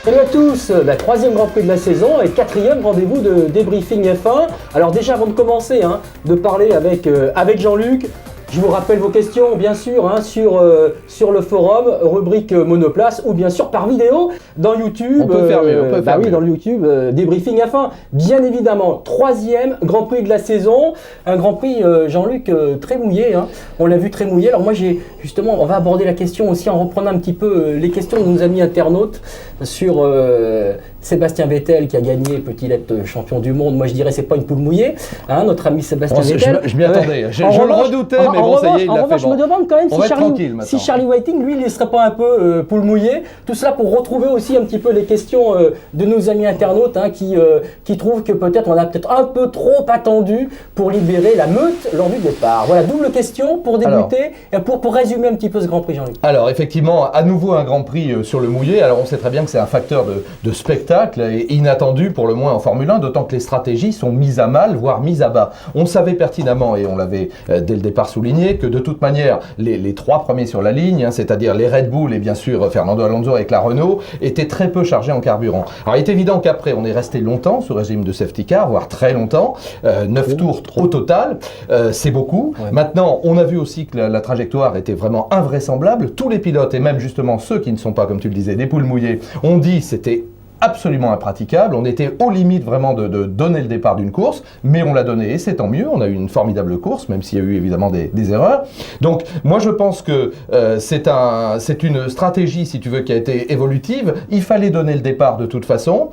Salut à tous, troisième Grand Prix de la saison et quatrième rendez-vous de débriefing F1. Alors déjà avant de commencer, de parler avec Jean-Luc, je vous rappelle vos questions bien sûr sur le forum, rubrique Monoplace ou bien sûr par vidéo dans YouTube. On peut faire mieux, on peut faire mieux. Dans le YouTube débriefing F1. Bien évidemment, troisième Grand Prix de la saison, un Grand Prix Jean-Luc très mouillé. On l'a vu très mouillé. Alors moi on va aborder la question aussi en reprenant un petit peu les questions de nos amis internautes sur Sébastien Vettel qui a gagné Petit Let champion du monde. Moi je dirais c'est pas une poule mouillée, notre ami Sébastien Vettel. Je m'y attendais, je le redoutais, mais bon ça y est, il l'a fait. Je me demande quand même si Charlie Whiting, lui, il ne serait pas un peu poule mouillée. Tout cela pour retrouver aussi un petit peu les questions de nos amis internautes qui trouvent que peut-être on a peut-être un peu trop attendu pour libérer la meute lors du départ. Voilà, double question pour débuter et pour résumer un petit peu ce Grand Prix, Jean-Luc. Alors effectivement, à nouveau un Grand Prix sur le mouillé. Alors on sait très bien que c'est un facteur de spectacle et inattendu pour le moins en Formule 1, d'autant que les stratégies sont mises à mal, voire mises à bas. On savait pertinemment, et on l'avait dès le départ souligné, que de toute manière, les trois premiers sur la ligne, c'est-à-dire les Red Bull et bien sûr Fernando Alonso avec la Renault, étaient très peu chargés en carburant. Alors il est évident qu'après, on est resté longtemps sous régime de safety car, voire très longtemps, 9 tours au total, c'est beaucoup. Ouais. Maintenant, on a vu aussi que la trajectoire était vraiment invraisemblable. Tous les pilotes, et même justement ceux qui ne sont pas, comme tu le disais, des poules mouillées, ont dit c'était absolument impraticable, on était aux limites vraiment de donner le départ d'une course, mais on l'a donné et c'est tant mieux, on a eu une formidable course, même s'il y a eu évidemment des erreurs. Donc moi je pense que c'est une stratégie, si tu veux, qui a été évolutive, il fallait donner le départ de toute façon.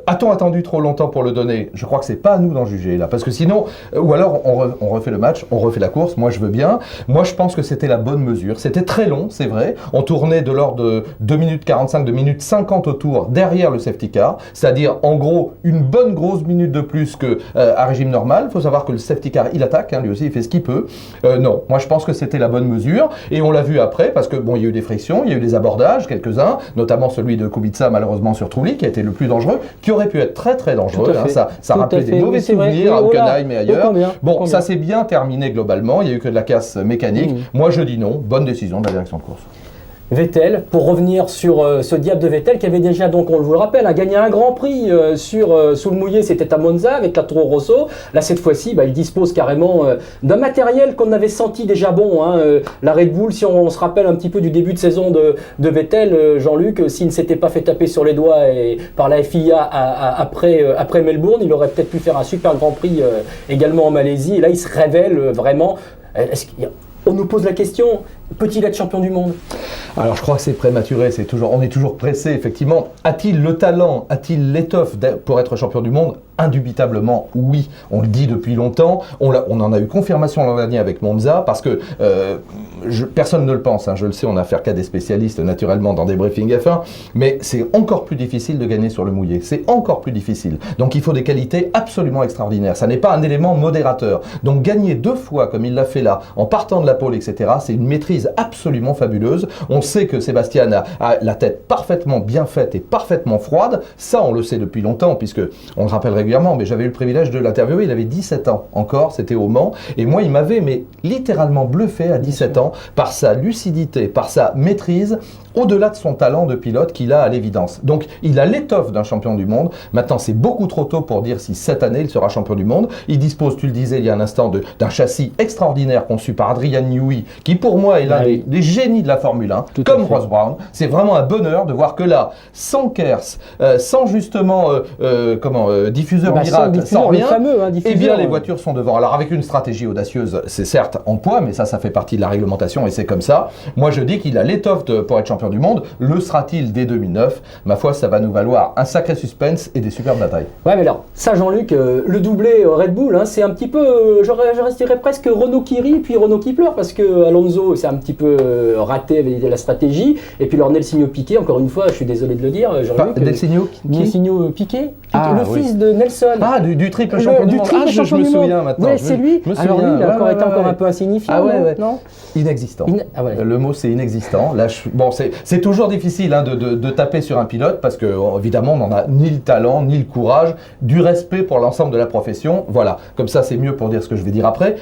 A-t-on attendu trop longtemps pour le donner? Je crois que c'est pas à nous d'en juger là, parce que sinon, ou alors on refait le match, on refait la course, moi je veux bien. Moi je pense que c'était la bonne mesure. C'était très long, c'est vrai. On tournait de l'ordre de 2 minutes 45, 2 minutes 50 au tour derrière le safety car, c'est-à-dire en gros une bonne grosse minute de plus que à régime normal. Il faut savoir que le safety car il attaque, lui aussi il fait ce qu'il peut. Non, moi je pense que c'était la bonne mesure et on l'a vu après parce que bon, il y a eu des frictions, il y a eu des abordages, quelques-uns, notamment celui de Kubica malheureusement sur Trulli qui a été le plus dangereux, qui aurait pu être très très dangereux, ça rappelait des mauvais souvenirs à Hockenheim et ailleurs. Bon, ça s'est bien terminé globalement, il n'y a eu que de la casse mécanique. Moi je dis non, bonne décision de la direction de course. Vettel, pour revenir sur ce diable de Vettel qui avait déjà, donc on vous le rappelle, gagné un Grand Prix sous le mouillé, c'était à Monza avec la Toro Rosso. Là cette fois-ci, il dispose carrément d'un matériel qu'on avait senti déjà bon. La Red Bull, si on se rappelle un petit peu du début de saison de Vettel, Jean-Luc, s'il ne s'était pas fait taper sur les doigts par la FIA après Melbourne, il aurait peut-être pu faire un super Grand Prix également en Malaisie. Et là, il se révèle vraiment. On nous pose la question, peut-il être champion du monde? Alors je crois que c'est prématuré, on est toujours pressé effectivement. A-t-il le talent, a-t-il l'étoffe pour être champion du monde? Indubitablement oui, on le dit depuis longtemps, on en a eu confirmation l'an dernier avec Monza parce que personne ne le pense, je le sais, on n'a affaire qu'à des spécialistes naturellement dans des briefings F1, mais c'est encore plus difficile de gagner sur le mouillé, c'est encore plus difficile. Donc il faut des qualités absolument extraordinaires, ça n'est pas un élément modérateur. Donc gagner 2 fois comme il l'a fait là, en partant de la pole, etc., c'est une maîtrise absolument fabuleuse. On sait que Sébastien a la tête parfaitement bien faite et parfaitement froide, ça on le sait depuis longtemps puisque on le rappelle régulièrement, mais j'avais eu le privilège de l'interviewer, il avait 17 ans encore, c'était au Mans, et moi il m'avait littéralement bluffé à 17 ans par sa lucidité, par sa maîtrise, au-delà de son talent de pilote qu'il a à l'évidence. Donc il a l'étoffe d'un champion du monde, maintenant c'est beaucoup trop tôt pour dire si cette année il sera champion du monde, il dispose, tu le disais il y a un instant, d'un châssis extraordinaire conçu par Adrian Newey, qui pour moi est l'un des génies de la Formule 1, comme Ross Brown. C'est vraiment un bonheur de voir que là, sans Kers, sans justement diffuseur miracle, sans rien, et bien les voitures sont devant. Alors avec une stratégie audacieuse, c'est certes en poids, mais ça fait partie de la réglementation et c'est comme ça. Moi je dis qu'il a l'étoffe pour être champion du monde. Le sera-t-il dès 2009? Ma foi, ça va nous valoir un sacré suspense et des superbes batailles. Ouais, mais alors, ça Jean-Luc, le doublé Red Bull, c'est un petit peu, je dirais presque Renault qui rit puis Renault qui pleure, parce que Alonso c'est un petit peu raté avec la stratégie, et puis leur Nelsinho Piquet, encore une fois, je suis désolé de le dire, Jean-Luc. Nelsinho Piquet, fils de Nelson. Ah, du triple champion du monde. Je me souviens maintenant. Ouais, c'est lui. Alors lui, il a encore été un peu insignifiant. Non inexistant. Le mot c'est inexistant. Là, c'est toujours difficile de taper sur un pilote parce que évidemment on n'en a ni le talent ni le courage, du respect pour l'ensemble de la profession. Voilà, comme ça c'est mieux pour dire ce que je vais dire après.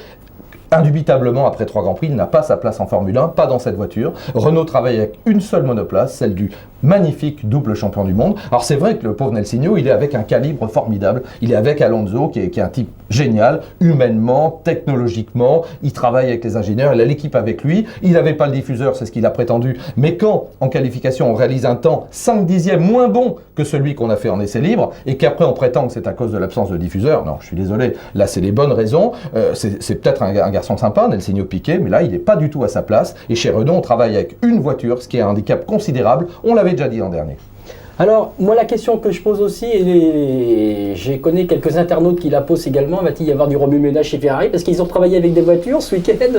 Indubitablement, après 3 Grands Prix, il n'a pas sa place en Formule 1, pas dans cette voiture. Renault travaille avec une seule monoplace, celle du magnifique double champion du monde. Alors c'est vrai que le pauvre Nelsinho, il est avec un calibre formidable. Il est avec Alonso, qui est un type génial, humainement, technologiquement. Il travaille avec les ingénieurs, il a l'équipe avec lui. Il n'avait pas le diffuseur, c'est ce qu'il a prétendu. Mais quand, en qualification, on réalise un temps 5 dixièmes moins bon que celui qu'on a fait en essai libre, et qu'après on prétend que c'est à cause de l'absence de diffuseur, non, je suis désolé, là c'est les bonnes raisons. C'est peut-être un garçon sympa, Nelsinho Piquet, mais là il n'est pas du tout à sa place. Et chez Renault, on travaille avec une voiture, ce qui est un handicap considérable. On l'avait déjà dit l'an dernier. Alors, moi, la question que je pose aussi, et j'ai connu quelques internautes qui la posent également, va-t-il y avoir du remue-ménage chez Ferrari? Parce qu'ils ont travaillé avec des voitures ce week-end,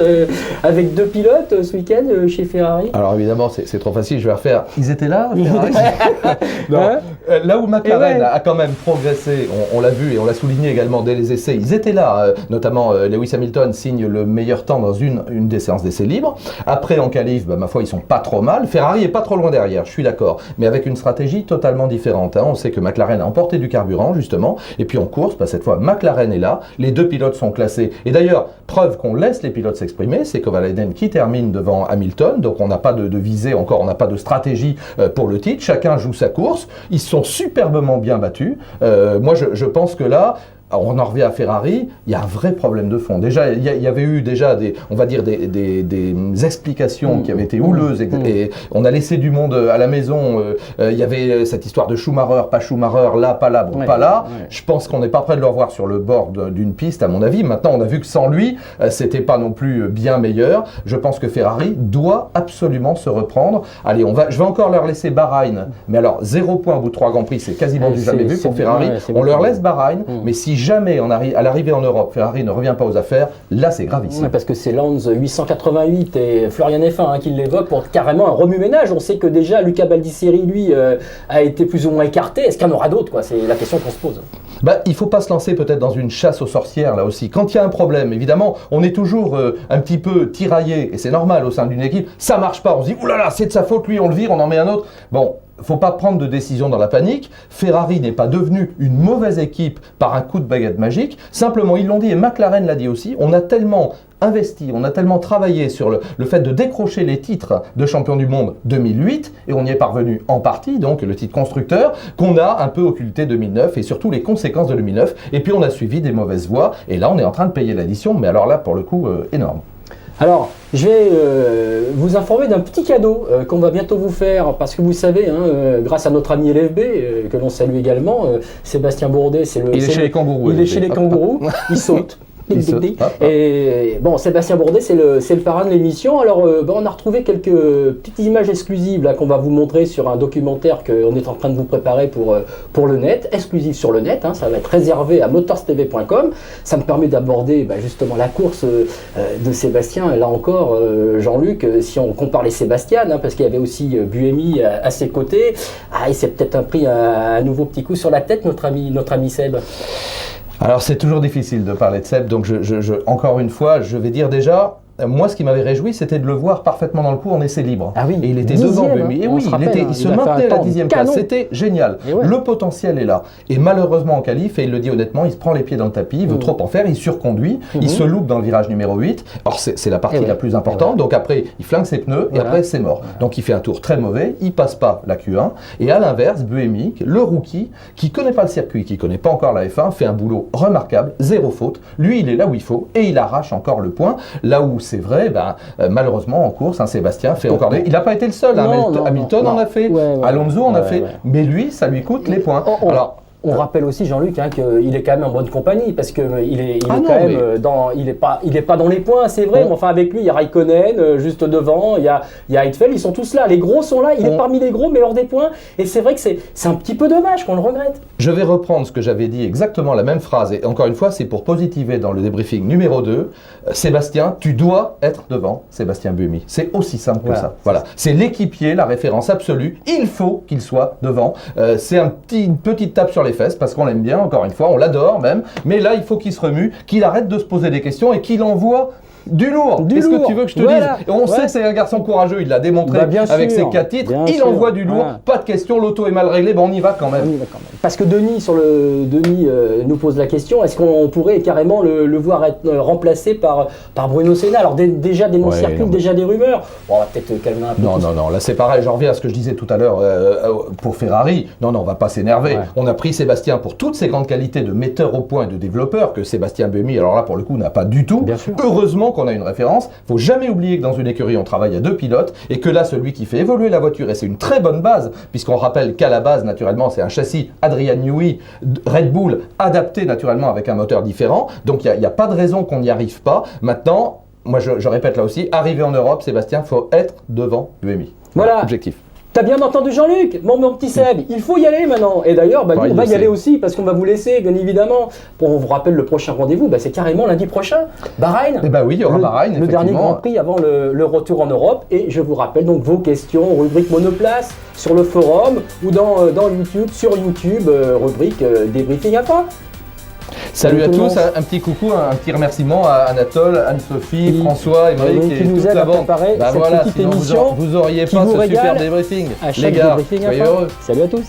avec 2 pilotes ce week-end chez Ferrari. Alors évidemment, c'est trop facile, je vais refaire. Ils étaient là, Ferrari? Non. Hein? Là où McLaren a quand même progressé, on l'a vu et on l'a souligné également dès les essais, ils étaient là, notamment Lewis Hamilton signe le meilleur temps dans une des séances d'essais libres. Après, en qualif, ma foi, ils sont pas trop mal. Ferrari est pas trop loin derrière, je suis d'accord, mais avec une stratégie totalement différente. On sait que McLaren a emporté du carburant, justement, et puis en course, cette fois, McLaren est là, les 2 pilotes sont classés. Et d'ailleurs, preuve qu'on laisse les pilotes s'exprimer, c'est Kovalainen qui termine devant Hamilton, donc on n'a pas de visée encore, on n'a pas de stratégie pour le titre, chacun joue sa course, ils sont superbement bien battus. Moi, je pense que là, alors on en revient à Ferrari, il y a un vrai problème de fond. Déjà, il y avait eu déjà des explications qui avaient été houleuses et on a laissé du monde à la maison. Il y avait cette histoire de Schumacher, pas Schumacher, là, pas là, bon, pas là. Je pense qu'on n'est pas prêt de le revoir sur le bord d'une piste, à mon avis. Maintenant, on a vu que sans lui, c'était pas non plus bien meilleur. Je pense que Ferrari doit absolument se reprendre. Allez, je vais encore leur laisser Bahreïn. Mais alors, 0 point au bout de 3 Grands Prix, c'est quasiment du jamais vu pour Ferrari. On leur laisse Bahreïn, mais si jamais à l'arrivée en Europe, Ferrari ne revient pas aux affaires, là c'est gravissime. Ouais, parce que c'est Lanz 888 et Florian F1 qui l'évoque pour carrément un remue-ménage. On sait que déjà Luca Baldisseri, lui, a été plus ou moins écarté. Est-ce qu'il y en aura d'autres? C'est la question qu'on se pose. Il ne faut pas se lancer peut-être dans une chasse aux sorcières là aussi. Quand il y a un problème, évidemment, on est toujours un petit peu tiraillé, et c'est normal au sein d'une équipe, ça marche pas, on se dit « oulala, c'est de sa faute, lui on le vire, on en met un autre ». Bon, faut pas prendre de décision dans la panique. Ferrari n'est pas devenue une mauvaise équipe par un coup de baguette magique. Simplement, ils l'ont dit et McLaren l'a dit aussi, on a tellement investi, on a tellement travaillé sur le fait de décrocher les titres de champion du monde 2008 et on y est parvenu en partie, donc le titre constructeur, qu'on a un peu occulté 2009 et surtout les conséquences de 2009. Et puis on a suivi des mauvaises voies et là on est en train de payer l'addition, mais alors là pour le coup énorme. Alors, je vais vous informer d'un petit cadeau qu'on va bientôt vous faire, parce que vous savez, grâce à notre ami LFB, que l'on salue également, Sébastien Bourdet, il est chez les kangourous. Il est chez les kangourous, il saute. Et bon, Sébastien Bourdet, c'est le parrain de l'émission. Alors, on a retrouvé quelques petites images exclusives là qu'on va vous montrer sur un documentaire qu'on est en train de vous préparer pour le net, exclusif sur le net. Ça va être réservé à motorstv.com. Ça me permet d'aborder justement la course de Sébastien. Et là encore, Jean-Luc, si on compare les Sébastianes, parce qu'il y avait aussi Buemi à ses côtés, il s'est peut-être pris un nouveau petit coup sur la tête, notre ami Seb. Alors c'est toujours difficile de parler de Seb, donc encore une fois, je vais dire déjà, moi ce qui m'avait réjoui, c'était de le voir parfaitement dans le coup en essai libre. Ah oui, et il était devant Buemi. Et oui, il se maintenait à la 10e place, c'était génial. Le potentiel est là. Et malheureusement en qualif, et il le dit honnêtement, il se prend les pieds dans le tapis, il veut trop en faire, il surconduit, il se loupe dans le virage numéro 8. Or c'est la partie la plus importante, donc après il flingue ses pneus et après c'est mort. Donc il fait un tour très mauvais, il passe pas la Q1. Et à l'inverse, Buemi, le rookie, qui connaît pas le circuit, qui connaît pas encore la F1, fait un boulot remarquable, 0 faute. Lui il est là où il faut et il arrache encore le point, là où c'est vrai, malheureusement en course, Sébastien fait encore des... Il n'a pas été le seul, Hamilton en a fait, Alonso en a fait, mais lui, ça lui coûte les points. Alors, on rappelle aussi, Jean-Luc, qu'il est quand même en bonne compagnie, parce qu'il est pas dans les points, c'est vrai, mais enfin avec lui, il y a Raikkonen juste devant, il y a Heidfeld, ils sont tous là, les gros sont là, il est parmi les gros, mais hors des points, et c'est vrai que c'est un petit peu dommage qu'on le regrette. Je vais reprendre ce que j'avais dit, exactement la même phrase, et encore une fois, c'est pour positiver dans le débriefing numéro 2, Sébastien, tu dois être devant Sébastien Buemi. C'est aussi simple que ça. Voilà. C'est l'équipier, la référence absolue, il faut qu'il soit devant. C'est une petite tape sur les fesses, parce qu'on l'aime bien, encore une fois, on l'adore même, mais là, il faut qu'il se remue, qu'il arrête de se poser des questions et qu'il envoie Du lourd. Du Qu'est-ce lourd. que tu veux que je te Voilà. dise? Et on sait que c'est un garçon courageux, il l'a démontré Bien avec sûr. ses 4 titres. Bien Il sûr. envoie du lourd, Voilà. pas de question, l'auto est mal réglée, bon on y va quand même. On y va quand même. Parce que Denis nous pose la question, est-ce qu'on pourrait carrément le voir être remplacé par Bruno Senna? Alors déjà des noms Ouais, circulent, non, mais- déjà des rumeurs. Bon, on va peut-être calmer un peu. Non, tout non, non, là c'est pareil, j'en reviens à ce que je disais tout à l'heure pour Ferrari. Non, non, on va pas s'énerver. Ouais. On a pris Sébastien pour toutes ses grandes qualités de metteur au point et de développeur que Sébastien Buemi, alors là pour le coup, n'a pas du tout. Bien sûr. Heureusement qu'on a une référence. Faut jamais oublier que dans une écurie, on travaille à 2 pilotes et que là, celui qui fait évoluer la voiture, et c'est une très bonne base, puisqu'on rappelle qu'à la base, naturellement, c'est un châssis Adrian Newey, Red Bull, adapté naturellement avec un moteur différent. Donc il n'y a pas de raison qu'on n'y arrive pas. Maintenant, moi je répète là aussi, arriver en Europe, Sébastien, faut être devant Buemi. Voilà. Objectif. T'as bien entendu Jean-Luc, mon petit Seb, il faut y aller maintenant. Et d'ailleurs, Ouais, on il va le y aller sait. aussi parce qu'on va vous laisser, bien évidemment. Bon, on vous rappelle le prochain rendez-vous, c'est carrément lundi prochain, Bahreïn. Eh ben oui, il y aura le, Bahreïn, le dernier effectivement. Grand Prix avant le retour en Europe. Et je vous rappelle donc vos questions, rubrique Monoplace, sur le forum ou dans YouTube, sur YouTube, rubrique débriefing à pas. Salut à Salut tout le tous, monde. un petit coucou, un petit remerciement à Anatole, Anne-Sophie, Qui- François, Émeric qui et nous toute aide la à bande. préparer Bah cette voilà, petite sinon émission vous auriez qui pas vous ce super régale débriefing. À Les chaque gars, débriefing à soyez pas. heureux. Salut à tous.